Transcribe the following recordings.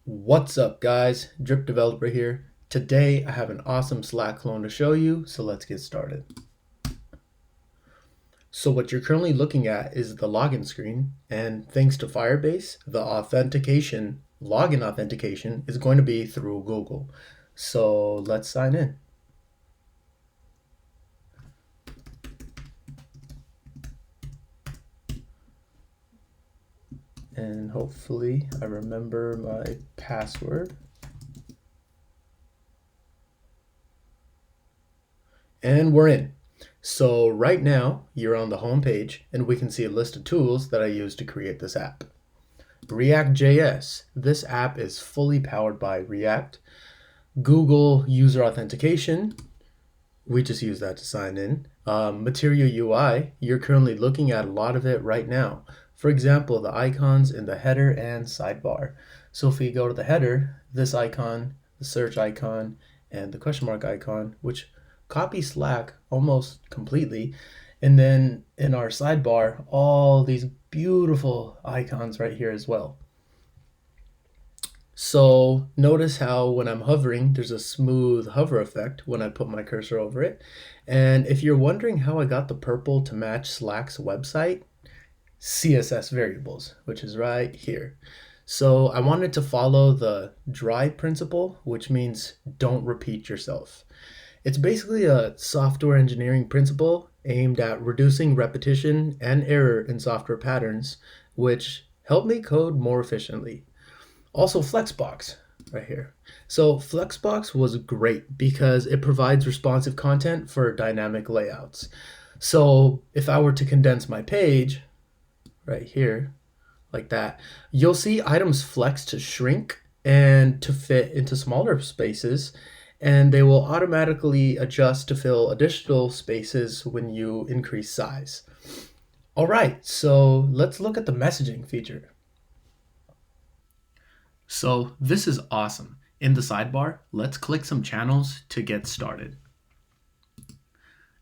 What's up guys, Drip Developer here. Today I have an awesome Slack clone to show you, so let's get started. So what you're currently looking at is the login screen, and thanks to Firebase, the login authentication is going to be through Google. So let's sign in. And hopefully I remember my password. And we're in. So right now you're on the home page and we can see a list of tools that I use to create this app. REACTJS. This app is fully powered by React. Google user authentication. We just use that to sign in. Material UI. You're currently looking at a lot of it right now. For example, the icons in the header and sidebar. So if we go to the header, this icon, the search icon, and the question mark icon, which copy Slack almost completely. And then in our sidebar, all these beautiful icons right here as well. So notice how when I'm hovering, there's a smooth hover effect when I put my cursor over it. And if you're wondering how I got the purple to match Slack's website, CSS variables, which is right here. So I wanted to follow the dry principle, which means don't repeat yourself. It's basically a software engineering principle aimed at reducing repetition and error in software patterns, which help me code more efficiently. Also FLEXBOX right here. So FLEXBOX was great because it provides responsive content for dynamic layouts. So if I were to condense my page right here like that, you'll see items flex to shrink and to fit into smaller spaces, and they will automatically adjust to fill additional spaces when you increase size. All right, so let's look at the messaging feature. So this is awesome. In the sidebar, let's click some channels to get started.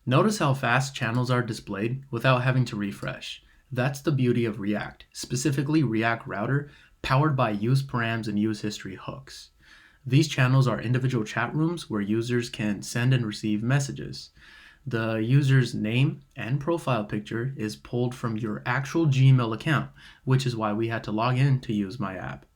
Notice how fast channels are displayed without having to refresh. That's the beauty of React, specifically React Router, powered by USEPARAMS and USEHISTORY hooks. These channels are individual chat rooms where users can send and receive messages. The user's name and profile picture is pulled from your actual Gmail account, which is why we had to log in to use my app.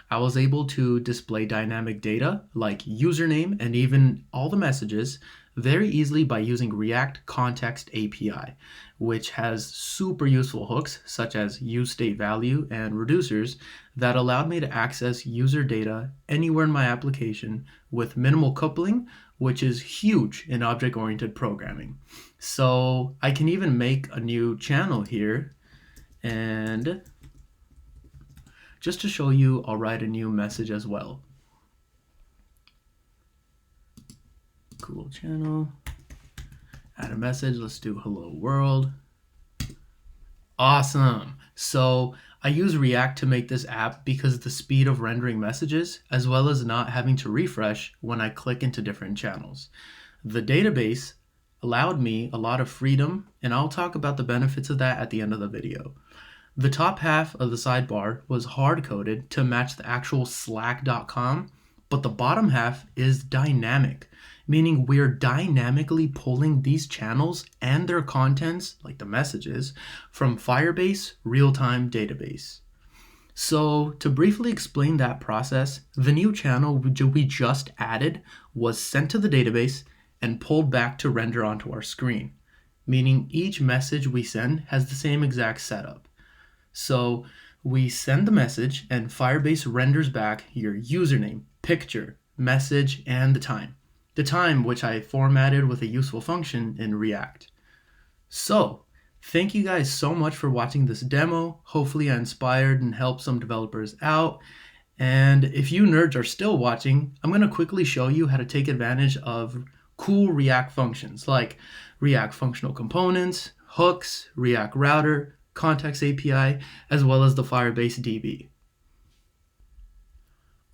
I was able to display dynamic data like username and even all the messages very easily by using React Context API, which has super useful hooks such as useStateValue and reducers that allowed me to access user data anywhere in my application with minimal coupling, which is huge in object-oriented programming. So I can even make a new channel here, and just to show you, I'll write a new message as well. Cool channel, add a message, let's do hello world. Awesome. So I use React to make this app because of the speed of rendering messages, as well as not having to refresh when I click into different channels. The database allowed me a lot of freedom, and I'll talk about the benefits of that at the end of the video. The top half of the sidebar was hard-coded to match the actual slack.com, but the bottom half is dynamic, meaning we're dynamically pulling these channels and their contents, like the messages, from Firebase real-time database. So to briefly explain that process, the new channel we just added was sent to the database and pulled back to render onto our screen, meaning each message we send has the same exact setup. So we send the message and Firebase renders back your username, picture, message, and the time. The time which I formatted with a useful function in React. So thank you guys so much for watching this demo. Hopefully I inspired and helped some developers out. And if you nerds are still watching, I'm going to quickly show you how to take advantage of cool React functions like React Functional Components, hooks, React Router, Context API, as well as the Firebase DB.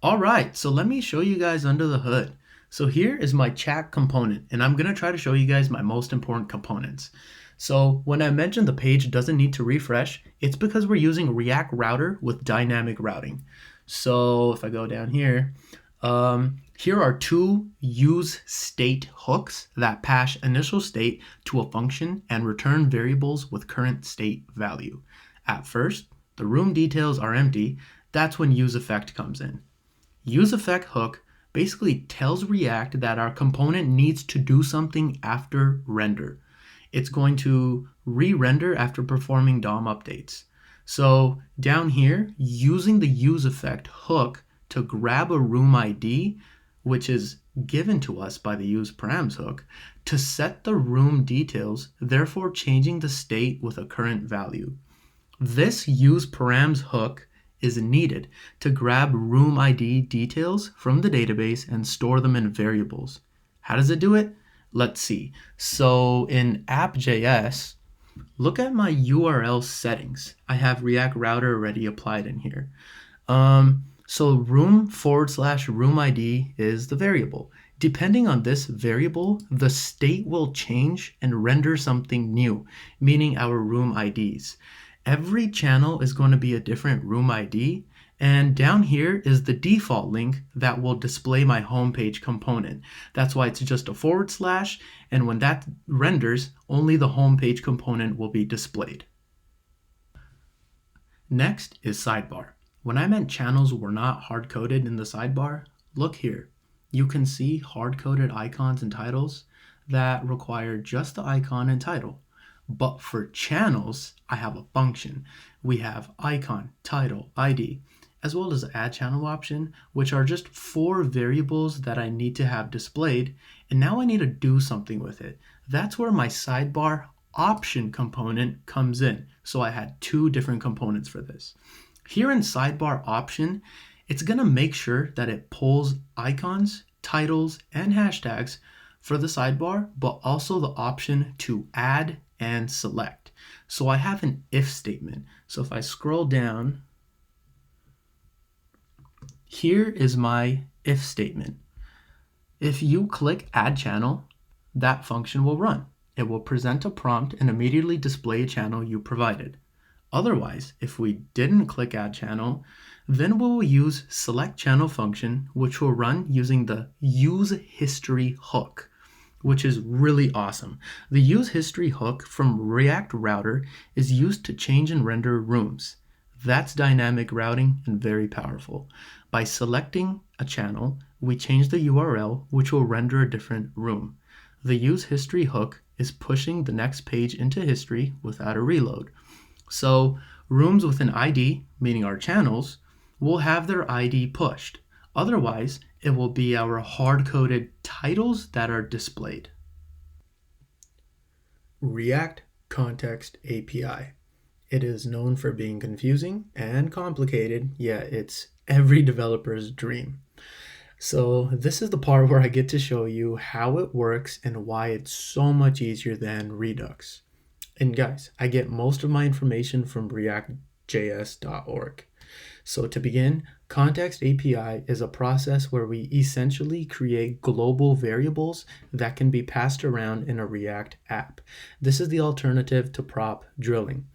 All right, so let me show you guys under the hood. So here is my chat component, and I'm going to try to show you guys my most important components. So when I mentioned the page doesn't need to refresh, it's because we're using React Router with dynamic routing. So if I go down here, here are two useState hooks that pass initial state to a function and return variables with current state value. At first, the room details are empty. That's when USEEFFECT comes in. USEEFFECT hook basically tells React that our component needs to do something after render. It's going to re-render after performing DOM updates. So down here, using the USEEFFECT hook to grab a room ID, which is given to us by the USEPARAMS hook, to set the room details, therefore changing the state with a current value. This USEPARAMS hook is needed to grab room ID details from the database and store them in variables. How does it do it? Let's see. So in app.js, look at my URL settings. I have React Router already applied in here. So room/room ID is the variable. Depending on this variable, the state will change and render something new, meaning our room IDs. Every channel is going to be a different room ID, and down here is the default link that will display my homepage component. That's why it's just a /, and when that renders, only the homepage component will be displayed. Next is sidebar. When I meant channels were not hard-coded in the sidebar, look here. You can see hard-coded icons and titles that require just the icon and title. But for channels, I have a function. We have icon, title, ID, as well as the add channel option, which are just 4 variables that I need to have displayed, and now I need to do something with it. That's where my sidebar option component comes in. So I had 2 different components for this. Here in sidebar option, it's gonna make sure that it pulls icons, titles, and hashtags for the sidebar, but also the option to add and select. So I have an if statement. So if I scroll down, here is my if statement. If you click add channel, that function will run. It will present a prompt and immediately display a channel you provided. Otherwise, if we didn't click add channel, then we will use select channel function, which will run using the USEHISTORY hook, which is really awesome. The USEHISTORY hook from React Router is used to change and render rooms. That's dynamic routing and very powerful. By selecting a channel, we change the URL, which will render a different room. The USEHISTORY hook is pushing the next page into history without a reload. So rooms with an ID, meaning our channels, will have their ID pushed. Otherwise, it will be our hard-coded titles that are displayed. React Context API. It is known for being confusing and complicated, yet it's every developer's dream. So this is the part where I get to show you how it works and why it's so much easier than Redux. And guys, I get most of my information from reactjs.org. So to begin, Context API is a process where we essentially create global variables that can be passed around in a React app. This is the alternative to prop drilling.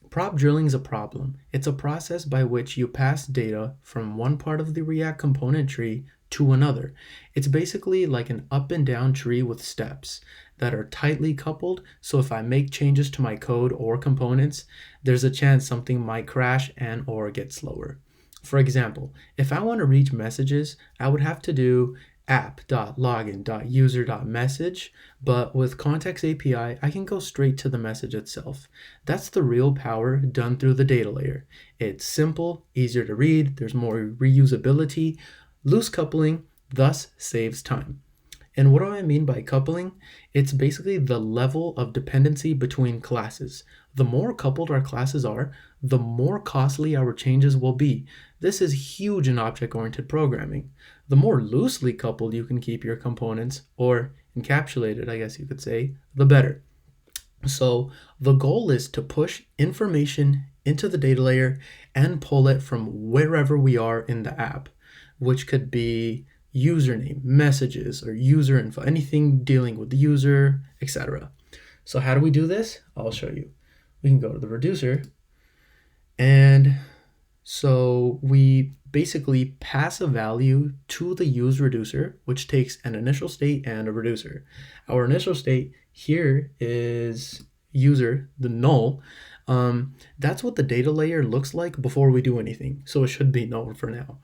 Prop drilling is a problem. It's a process by which you pass data from one part of the React component tree to another. It's basically like an up and down tree with steps that are tightly coupled, so if I make changes to my code or components, there's a chance something might crash and or get slower. For example, if I want to reach messages, I would have to do app.login.user.message, but with Context API, I can go straight to the message itself. That's the real power done through the data layer. It's simple, easier to read, there's more reusability, loose coupling, thus saves time. And what do I mean by coupling? It's basically the level of dependency between classes. The more coupled our classes are, the more costly our changes will be. This is huge in object-oriented programming. The more loosely coupled you can keep your components, or encapsulated, I guess you could say, the better. So the goal is to push information into the data layer and pull it from wherever we are in the app, which could be username, messages, or user info, anything dealing with the user, etc. So how do we do this? I'll show you. We can go to the reducer, and so we basically pass a value to the use reducer, which takes an initial state and a reducer. Our initial state here is user, the null. That's what the data layer looks like before we do anything. So it should be null for now.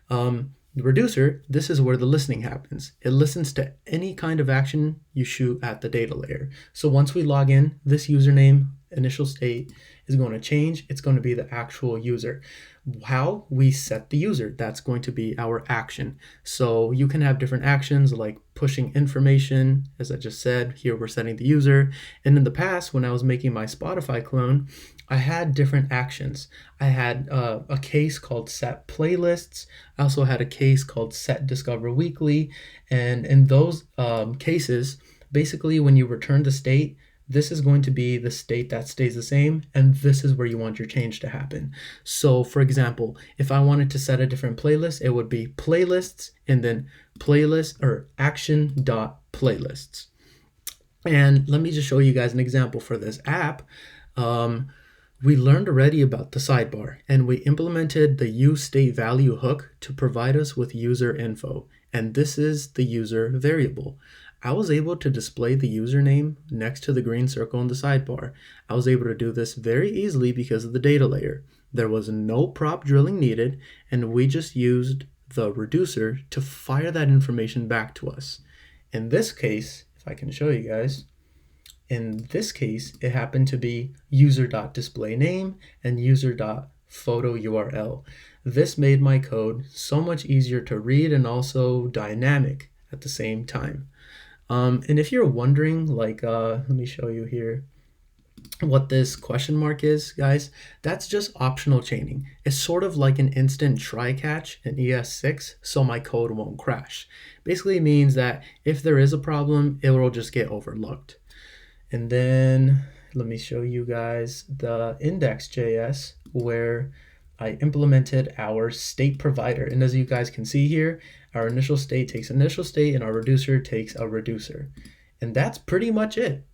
The reducer, this is where the listening happens. It listens to any kind of action you shoot at the data layer. So once we log in, this username initial state is going to change. It's going to be the actual user. How we set the user, that's going to be our action. So you can have different actions like pushing information, as I just said. Here we're setting the user. And in the past, when I was making my Spotify clone, I had different actions. I had a case called set playlists. I also had a case called set discover weekly. And in those cases, basically when you return the state, this is going to be the state that stays the same, and this is where you want your change to happen. So for example, if I wanted to set a different playlist, it would be playlists and then playlist or action.playlists. And let me just show you guys an example for this app. We learned already about the sidebar, and we implemented the USESTATEVALUE hook to provide us with user info. And this is the user variable. I was able to display the username next to the green circle in the sidebar. I was able to do this very easily because of the data layer. There was no prop drilling needed, and we just used the reducer to fire that information back to us. In this case, if I can show you guys, in this case, it happened to be user.displayname and user.photoURL. This made my code so much easier to read and also dynamic at the same time. And if you're wondering, like, let me show you here what this question mark is, guys. That's just optional chaining. It's sort of like an instant try catch in ES6, so my code won't crash. Basically, it means that if there is a problem, it will just get overlooked. And then let me show you guys the index.js where I implemented our state provider. And as you guys can see here, our initial state takes initial state and our reducer takes a reducer. And that's pretty much it.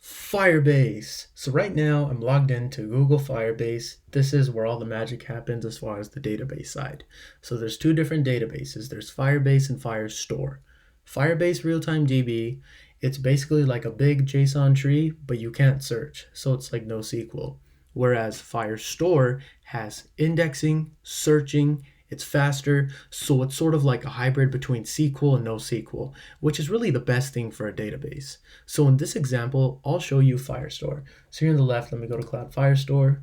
Firebase. So right now I'm logged into Google Firebase. This is where all the magic happens as far as the database side. So there's two different databases. There's Firebase and Firestore. Firebase Real-Time DB, it's basically like a big JSON tree, but you can't search. So it's like NoSQL. Whereas Firestore has indexing, searching, it's faster. So it's sort of like a hybrid between SQL and NoSQL, which is really the best thing for a database. So in this example, I'll show you Firestore. So here on the left, let me go to Cloud Firestore.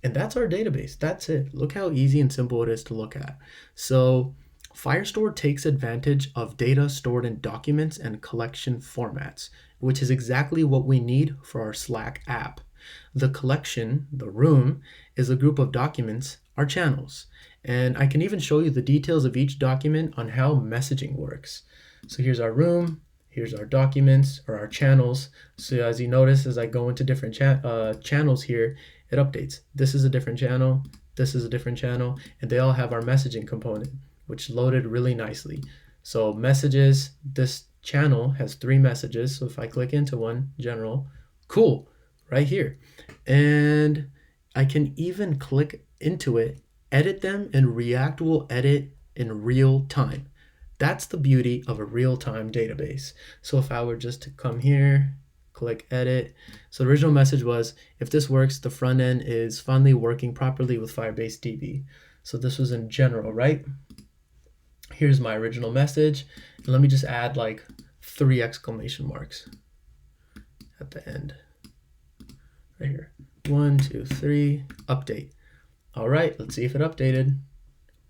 And that's our database. That's it. Look how easy and simple it is to look at. So Firestore takes advantage of data stored in documents and collection formats, which is exactly what we need for our Slack app. The collection, the room, is a group of documents, our channels. And I can even show you the details of each document on how messaging works. So here's our room, here's our documents or our channels. So as you notice, as I go into different channels here, it updates. This is a different channel, this is a different channel, and they all have our messaging component, which loaded really nicely. So messages, this channel has 3 messages. So if I click into one, general, cool, right here. And I can even click into it, edit them, and React will edit in real time. That's the beauty of a real-time database. So if I were just to come here, click edit. So the original message was, if this works, the front end is finally working properly with Firebase DB. So this was in general, right? Here's my original message. And let me just add like 3 exclamation marks at the end. Right here. 1, 2, 3, update. All right, let's see if it updated.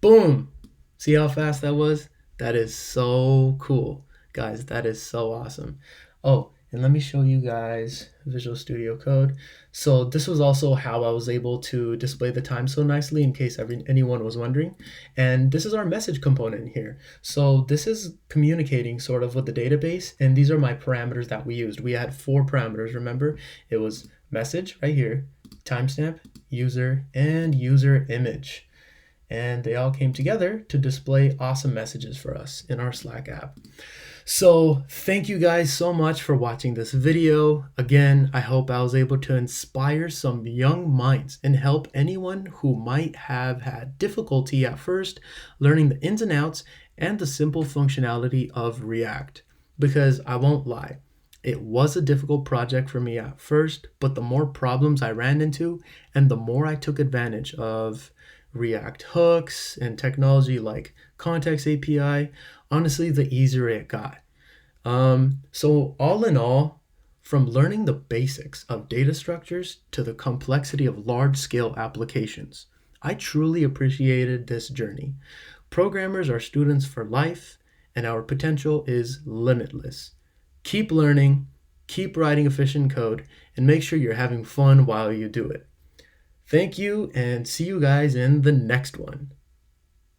Boom! See how fast that was? That is so cool. Guys, that is so awesome. Oh, and let me show you guys Visual Studio Code. So this was also how I was able to display the time so nicely in case anyone was wondering. And this is our message component here. So this is communicating sort of with the database, and these are my parameters that we used. We had 4 parameters, remember? It was message right here, timestamp, user, and user image. And they all came together to display awesome messages for us in our Slack app. So thank you guys so much for watching this video. Again, I hope I was able to inspire some young minds and help anyone who might have had difficulty at first learning the ins and outs and the simple functionality of React. Because I won't lie, it was a difficult project for me at first, but the more problems I ran into and the more I took advantage of React hooks and technology like Context API, honestly, the easier it got. So all in all, from learning the basics of data structures to the complexity of large-scale applications, I truly appreciated this journey. Programmers are students for life, and our potential is limitless. Keep learning, keep writing efficient code, and make sure you're having fun while you do it. Thank you, and see you guys in the next one.